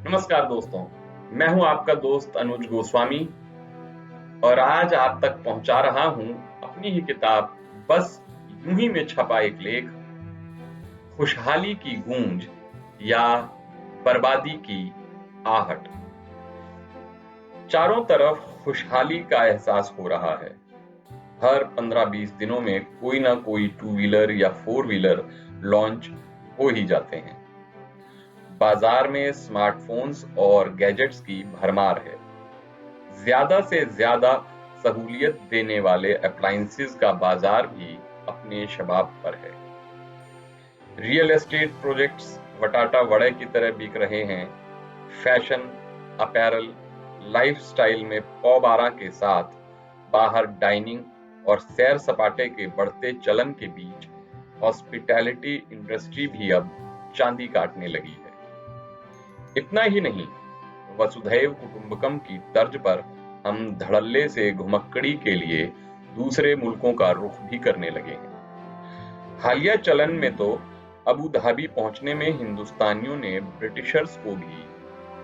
नमस्कार दोस्तों, मैं हूं आपका दोस्त अनुज गोस्वामी और आज आप तक पहुंचा रहा हूं अपनी ही किताब बस यूं ही में छपा एक लेख, खुशहाली की गूंज या बर्बादी की आहट। चारों तरफ खुशहाली का एहसास हो रहा है। हर 15-20 दिनों में कोई ना कोई टू व्हीलर या फोर व्हीलर लॉन्च हो ही जाते हैं। बाजार में स्मार्टफोन्स और गैजेट्स की भरमार है। ज्यादा से ज्यादा सहूलियत देने वाले अप्लायंसेस का बाजार भी अपने शबाब पर है। रियल एस्टेट प्रोजेक्ट्स वटाटा वड़े की तरह बिक रहे हैं। फैशन, अपैरल, लाइफस्टाइल में पौबारा के साथ बाहर डाइनिंग और सैर सपाटे के बढ़ते चलन के बीच हॉस्पिटैलिटी इंडस्ट्री भी अब चांदी काटने लगी है। इतना ही नहीं, वसुधैव कुटुंबकम की तर्ज पर हम धड़ल्ले से घुमक्कड़ी के लिए दूसरे मुल्कों का रुख भी करने लगे हैं। हालिया चलन में तो अबू धाबी पहुंचने में हिंदुस्तानियों ने ब्रिटिशर्स को भी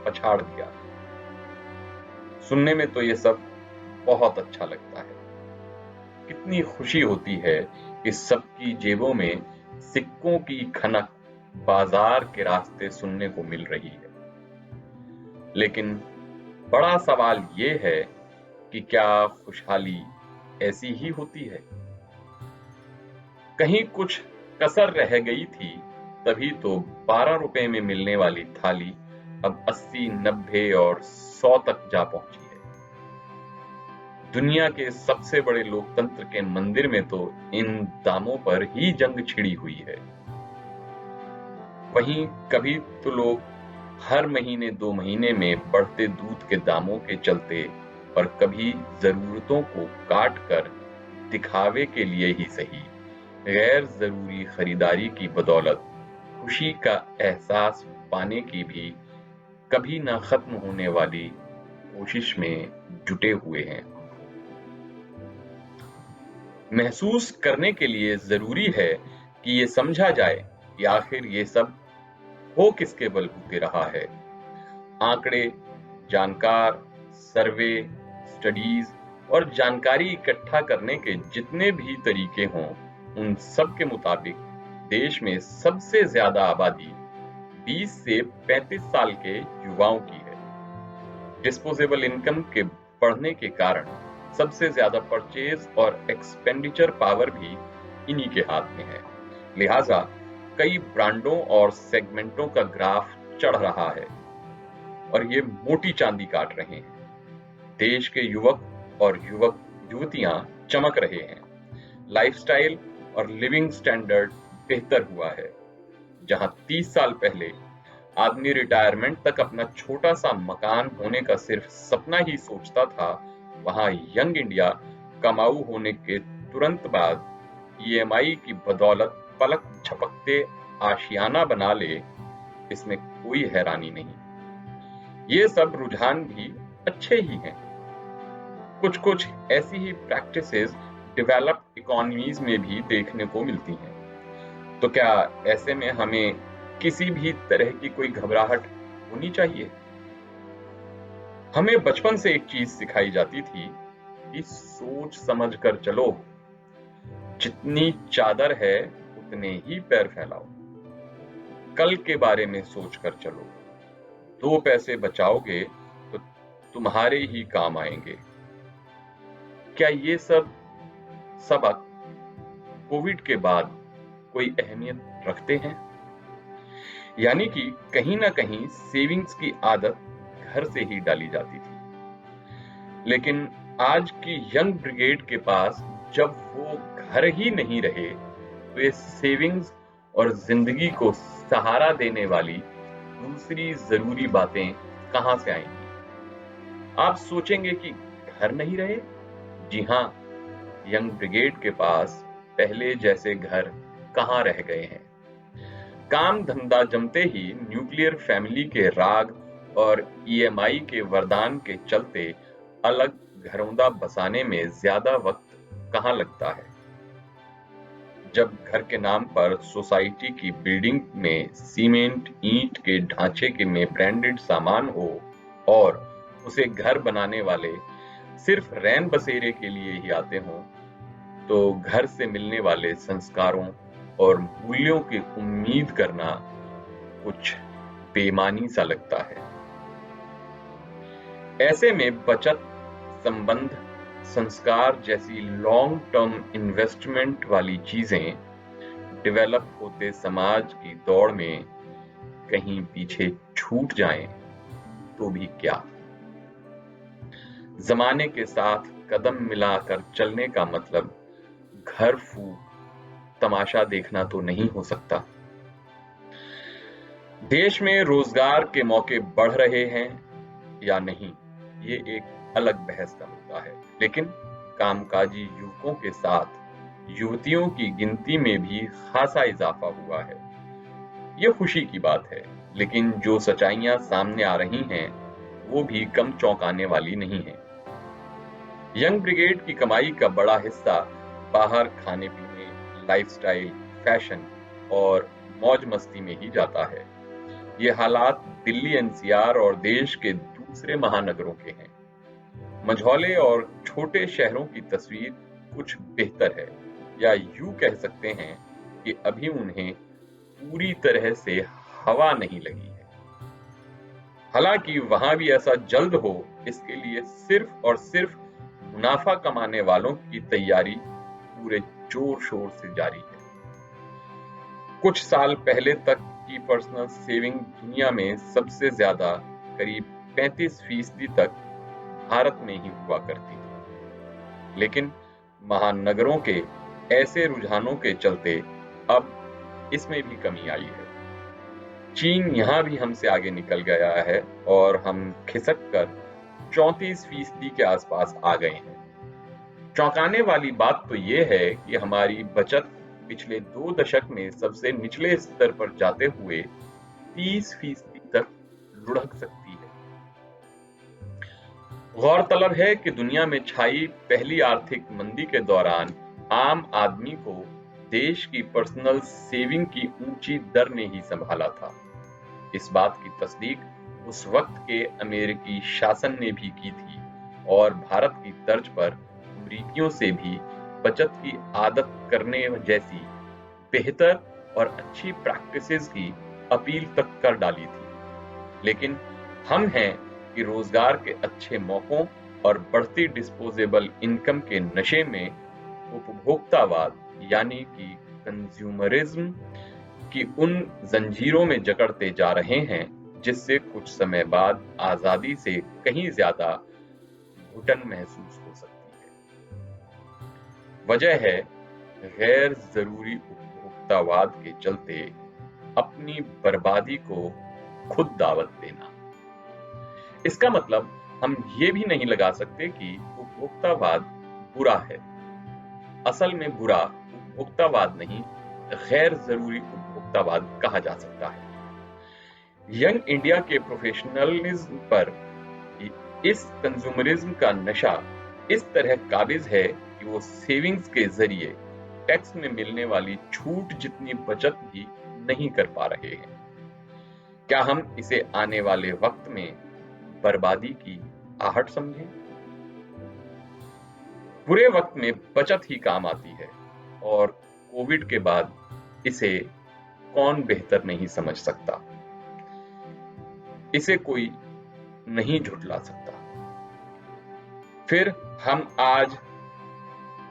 पछाड़ दिया। सुनने में तो ये सब बहुत अच्छा लगता है। कितनी खुशी होती है कि सबकी जेबों में सिक्कों की खनक बाजार के रास्ते सुनने को मिल रही है। लेकिन बड़ा सवाल ये है कि क्या खुशहाली ऐसी ही होती है? कहीं कुछ कसर रह गई थी, तभी तो 12 रुपए में मिलने वाली थाली अब 80, 90 और 100 तक जा पहुंची है। दुनिया के सबसे बड़े लोकतंत्र के मंदिर में तो इन दामों पर ही जंग छिड़ी हुई है। वहीं कभी तो लोग हर महीने 2 महीने में बढ़ते दूध के दामों के चलते और कभी जरूरतों को काट कर दिखावे के लिए ही सही गैर जरूरी खरीदारी की बदौलत खुशी का एहसास पाने की भी कभी ना खत्म होने वाली कोशिश में जुटे हुए हैं। महसूस करने के लिए जरूरी है कि ये समझा जाए कि आखिर ये सब हो किसके बलबूते रहा है। आंकड़े, जानकार, सर्वे, स्टडीज और जानकारी इकट्ठा करने के जितने भी तरीके हों, उन सब के मुताबिक देश में सबसे ज्यादा आबादी 20 से 35 साल के युवाओं की है। डिस्पोजेबल इनकम के बढ़ने के कारण सबसे ज्यादा परचेज और एक्सपेंडिचर पावर भी इन्हीं के हाथ में है। लिहाजा कई ब्रांडों और सेगमेंटों का ग्राफ चढ़ रहा है और ये मोटी चांदी काट रहे हैं। देश के युवक और युवतियां चमक रहे हैं। लाइफस्टाइल और लिविंग स्टैंडर्ड बेहतर हुआ है। जहां 30 साल पहले आदमी रिटायरमेंट तक अपना छोटा सा मकान होने का सिर्फ सपना ही सोचता था, वहां यंग इंडिया कमाऊ होने के तुरंत बाद ईएमआई की बदौलत पलक झपकते आशियाना बना ले, इसमें कोई हैरानी नहीं। ये सब रुझान भी अच्छे ही हैं। कुछ कुछ ऐसी ही प्रैक्टिसेस डेवलप्ड इकोनॉमीज में भी देखने को मिलती हैं। तो क्या ऐसे में हमें किसी भी तरह की कोई घबराहट होनी चाहिए? हमें बचपन से एक चीज सिखाई जाती थी कि सोच समझ कर चलो। जितनी चादर है उतने ही पैर फैलाओ। कल के बारे में सोच कर चलो। 2 पैसे बचाओगे तो तुम्हारे ही काम आएंगे। क्या ये सब सबक कोविड के बाद कोई अहमियत रखते हैं? यानी कि कहीं ना कहीं सेविंग्स की आदत घर से ही डाली जाती थी। लेकिन आज की यंग ब्रिगेड के पास जब वो घर ही नहीं रहे, तो ये सेविंग्स और जिंदगी को सहारा देने वाली दूसरी जरूरी बातें कहां से आएंगी? आप सोचेंगे कि घर नहीं रहे? जी हां, यंग ब्रिगेड के पास पहले जैसे घर कहां रह गए हैं। काम धंधा जमते ही न्यूक्लियर फैमिली के राग और ईएमआई के वरदान के चलते अलग घरौंदा बसाने में ज्यादा वक्त कहां लगता है। जब घर के नाम पर सोसाइटी की बिल्डिंग में सीमेंट ईंट के ढांचे के में ब्रांडेड सामान हो और उसे घर बनाने वाले सिर्फ रैन बसेरे के लिए ही आते हों, तो घर से मिलने वाले संस्कारों और मूल्यों की उम्मीद करना कुछ बेईमानी सा लगता है। ऐसे में बचत, संबंध, संस्कार जैसी लॉन्ग टर्म इन्वेस्टमेंट वाली चीजें डेवलप होते समाज की दौड़ में कहीं पीछे छूट जाएं तो भी क्या। जमाने के साथ कदम मिलाकर चलने का मतलब घर फूक तमाशा देखना तो नहीं हो सकता। देश में रोजगार के मौके बढ़ रहे हैं या नहीं, ये एक अलग बहस का मुद्दा है, लेकिन कामकाजी युवकों के साथ युवतियों की गिनती में भी खासा इजाफा हुआ है। ये खुशी की बात है, लेकिन जो सच्चाइयां सामने आ रही हैं वो भी कम चौंकाने वाली नहीं है। यंग ब्रिगेड की कमाई का बड़ा हिस्सा बाहर खाने पीने, लाइफस्टाइल, फैशन और मौज मस्ती में ही जाता है। ये हालात दिल्ली एनसीआर और देश के दूसरे महानगरों के हैं। मझौले और छोटे शहरों की तस्वीर कुछ बेहतर है, या यूं कह सकते हैं कि अभी उन्हें पूरी तरह से हवा नहीं लगी है। हालांकि वहां भी ऐसा जल्द हो, इसके लिए सिर्फ और सिर्फ मुनाफा कमाने वालों की तैयारी पूरे जोर शोर से जारी है। कुछ साल पहले तक की पर्सनल सेविंग दुनिया में सबसे ज्यादा करीब 35% तक भारत में ही हुआ करती थी, लेकिन महानगरों के ऐसे रुझानों के चलते अब इसमें भी कमी आई है। चीन यहां भी हमसे आगे निकल गया है और हम खिसक कर 34% के आसपास आ गए हैं। चौंकाने वाली बात तो ये है कि हमारी बचत पिछले 2 दशक में सबसे निचले स्तर पर जाते हुए 30% तक लुढ़क सकती है। गौरतलब है कि दुनिया में छाई पहली आर्थिक मंदी के दौरान आम आदमी को देश की पर्सनल सेविंग की ऊंची दर ने ही संभाला था। इस बात की तस्दीक उस वक्त के अमेरिकी शासन ने भी की थी और भारत की तर्ज पर अमरीकियों से भी बचत की आदत करने जैसी बेहतर और अच्छी प्रैक्टिसेस की अपील तक कर डाली थी। लेकिन हम हैं कि रोजगार के अच्छे मौकों और बढ़ती डिस्पोजेबल इनकम के नशे में उपभोक्तावाद यानी कि कंज्यूमरिज्म की उन जंजीरों में जकड़ते जा रहे हैं जिससे कुछ समय बाद आजादी से कहीं ज्यादा घुटन महसूस हो सकती है। वजह है गैर जरूरी उपभोक्तावाद के चलते अपनी बर्बादी को खुद दावत देना। इसका मतलब हम ये भी नहीं लगा सकते कि उपभोक्तावाद बुरा है। असल में बुरा उपभोक्तावाद नहीं, गैर जरूरी उपभोक्तावाद कहा जा सकता है। यंग इंडिया के प्रोफेशनलिज्म पर इस कंज्यूमरिज्म का नशा इस तरह काबिज है कि वो सेविंग्स के जरिए टैक्स में मिलने वाली छूट जितनी बचत भी नहीं कर पा रहे हैं। क्या हम इसे आने वाले वक्त में बर्बादी की आहट समझें? बुरे वक्त में बचत ही काम आती है और कोविड के बाद इसे कौन बेहतर नहीं समझ सकता। इसे कोई नहीं झुठला सकता। फिर हम आज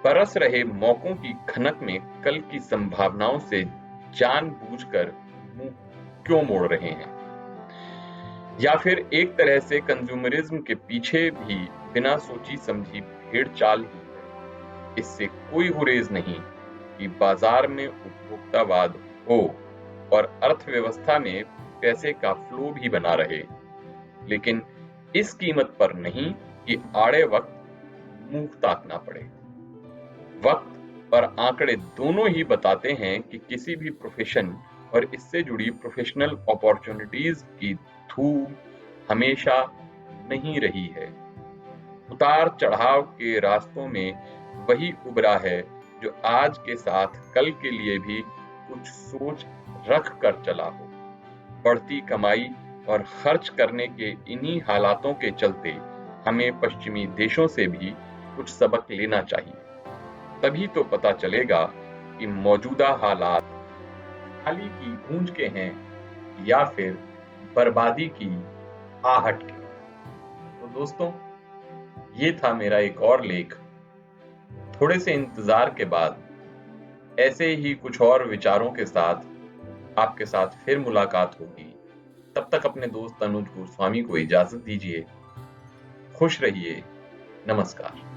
बरस रहे मौकों की खनक में कल की संभावनाओं से जानबूझकर मुंह क्यों मोड़ रहे हैं? या फिर एक तरह से कंज्यूमरिज्म के पीछे भी बिना सोची समझी भेड़ चाल ही है। इससे कोई गुरेज नहीं कि बाजार में उपभोक्तावाद हो और अर्थव्यवस्था में पैसे का फ्लो भी बना रहे, लेकिन इस कीमत पर नहीं कि आड़े वक्त मुंह ताकना पड़े। वक्त और आंकड़े दोनों ही बताते हैं कि किसी भी प्रोफेशन और इससे जुड़ी प्रोफेशनल अपॉर्चुनिटीज की धूम हमेशा नहीं रही है। उतार चढ़ाव के रास्तों में वही उबरा है जो आज के साथ कल के लिए भी कुछ सोच रख कर चला हो। बढ़ती कमाई और खर्च करने के इन्हीं हालातों के चलते हमें पश्चिमी देशों से भी कुछ सबक लेना चाहिए। तभी तो पता चलेगा कि मौजूदा हालात खाली की गूंज के हैं या फिर बर्बादी की आहट के। तो दोस्तों, ये था मेरा एक और लेख। थोड़े से इंतजार के बाद ऐसे ही कुछ और विचारों के साथ आपके साथ फिर मुलाकात होगी। तब तक अपने दोस्त अनुज गोस्वामी को इजाजत दीजिए। खुश रहिए। नमस्कार।